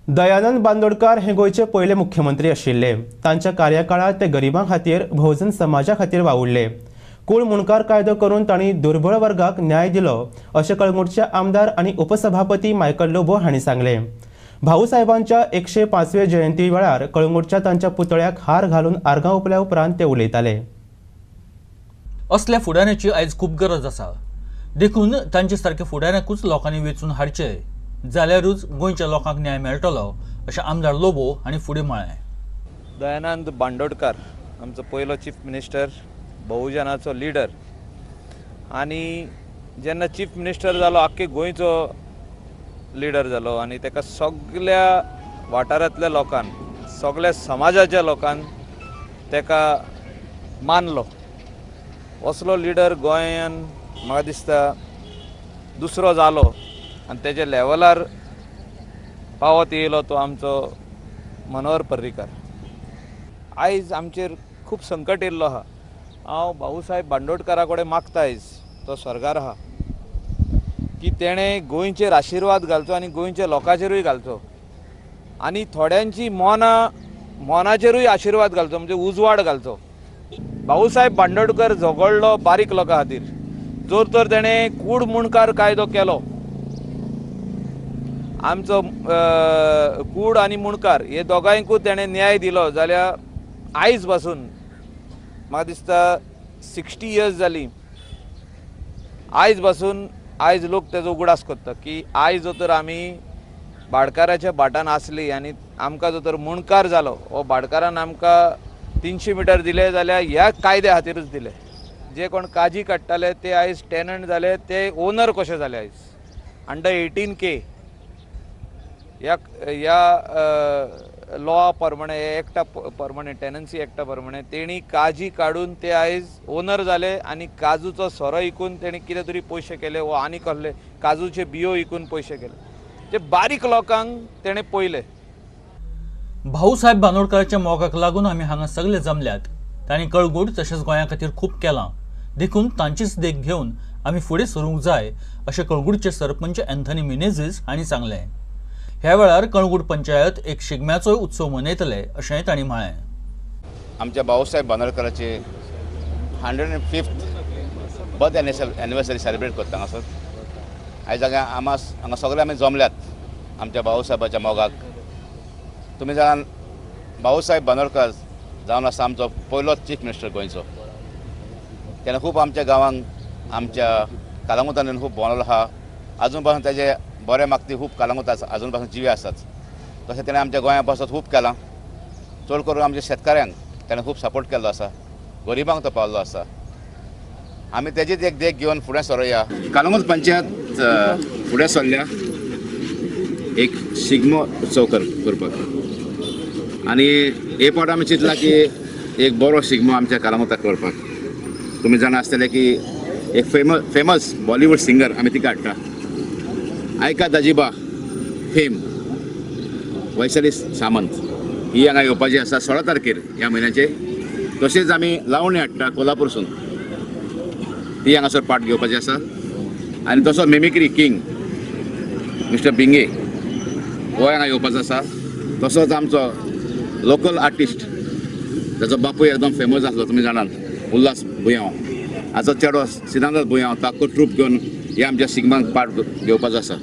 दयानंद बांदोडकार हे गोयचे पहिले मुख्यमंत्री आशिल्ले। तांच्या कार्यकाळात ते गरिबां खातीर बहुजन समाजा खातीर वावुरले। कूळ मुणकार कायदो करून तांणी दुर्बळ वर्गाक न्याय दिलो अशें कळंगूटचे आमदार आनी उपसभापती मायकल लोबो हांणी सांगलें। भाऊ साहेबांच्या 105वे जयंती वेळार कळंगूटच्या तांच्या पुतळ्याक हार घालून आर्गां ओंपल्या उपरांत ते उलयताले। असल्या फुडाऱ्याची आयज खूब गरज आसा। देखून तांचे सारके फुडाऱ्यांकूच लोकांनी वेचून हाडचे, जाल्यारूच गोंयच्या लोकांक न्याय मेळटलो अशें आमदार लोबो हांणी फुडें म्हळें। दयानंद बांदोडकार आमचो पयलो चीफ मिनिस्टर, बहुजनाचो लिडर, आनी जेन्ना चीफ मिनिस्टर जालो आख्खे गोंयचो लिडर जालो आनी तेका सगळ्या वाठारांतल्या लोकांन, सगळ्या समाजाच्या लोकांन तेका मानलो। असलो लिडर गोंयान म्हाका दिसता दुसरो जालो आनी तेच्या लेवलार पावत येयलो तो आमचो मनोहर पर्रीकार। आयज आमचेर खूब संकट येयल्लो आहा। हांव भाऊसाहेब बांदोडकारा कडेन मागता आयज, तो स्वर्गार आहा, की तेणें गोंयचेर आशिर्वाद घालचो आनी गोंयच्या लोकांचेरूय घालचो आनी थोड्यांची मोनाचेरूय आशिर्वाद घालचो, म्हणजे उजवाड घालचो। भाऊसाहेब बांदोडकर झगडलो बारीक लोकां खातीर। जर तर तेणें कूड मुणकार कायदो केलो, आमचो कूड आनी मुणकार हे दोगांयकूच तेणें न्याय दिलो, जाल्यार आयज पासून म्हाका दिसता 60 इयर्स जालीं, आयज पासून आयज लोक तेजो उगडास करता की आयज जर तर आमी भाडकाराच्या भाटान आसली आनी आमकां जर तर मुणकार जालो, हो भाडकारान आमकां 300 मिटर दिले जाल्यार ह्या कायद्या खातीरच दिले। जे कोण काजी काडटाले ते आयज टेनंट जाले, ते ओनर कशे जाले आयज। अंडर 18K ह्या लॉ प्रमाणे, एक्टा प्रमाणे, टेनन्सी एक्टा प्रमाणे तेणी काजी काडून ते आयज ओनर जाले आनी काजूचो सोरो विकून तेणी कितें तरी पयशे केले, वा आनी कसले काजूचे बियो विकून पयशे केले। जे बारीक लोकांक तेणें पयले। भाऊसाहेब बांदोडकाराच्या मोगाक लागून आमी हांगा सगळे जमल्यात। तांणी कळंगूट तशेंच गोंया खातीर खूब केलां, देखून तांचीच देख घेवन आमी फुडें सरूंक जाय अशें कळंगूटचे सरपंच एंथनी मिनेझीस हांणी सांगलें। ह्या वेळार कळंगूट पंचायत एक शिगम्याचोय उत्सव मनयतले अशेंय तांणी म्हळें। आमच्या भाऊसाहेब बांदोडकाराची 105th बर्थ एनिवर्सरी सेलिब्रेट करता हांगासर। आयज हांगा सगळे आमी जमल्यात आमच्या भाऊसाहेबाच्या मोगाक। तुमी जाणान भाऊसाहेब बांदोडकार जावन आसा आमचो पयलो चीफ मिनिस्टर गोंयचो। तेणें खूब आमच्या गांवांक, आमच्या कळंगूटान खूब भोंवलो आहा। आजून पासून तेजे बरे मागती खूब कळंगूट आजून पासून जिवे आसात। तशें तेणें आमच्या गोंया पासून खूब केलां। चड करून आमच्या शेतकाऱ्यांक तेणें खूब सपोर्ट केल्लो आसा, गरिबांक तो पावल्लो आसा। आमी तेजीच एक देख घेवन फुडें सरूया। कळंगूट पंचायत फुडें सरल्या एक शिगमो उत्सव करपाक, आनी हे फावट आमी चिंतला की एक बरो शिगमो आमच्या कळंगूटाक करपाक। तुमी जाणा आसतले की एक फेमस बॉलिवूड सिंगर आमी तिका हाडटा, आयका दाजीबा फेम, वैशाली सामंत, ही हांगा येवपाची आसा 16 तारखेर ह्या म्हयन्याचे। तशेंच आमी लावणी हाडटा कोल्हापूरसून, ती हांगासर पार्ट घेवपाची आसा। आनी तसो मिमिक्री किंग मिस्टर बिंगे हो हांगा येवपाचो आसा। तसोच आमचो लोकल आर्टिस्ट, ताचो बापूय एकदम फेमस आसलो, तुमी जाणात, उल्हास भुंयाव, हाचो चेडो सिदांत भुंयाव, ताको ट्रूप घेवन ह्या आमच्या शिगम्याक पार्ट घेवपाचो आसा।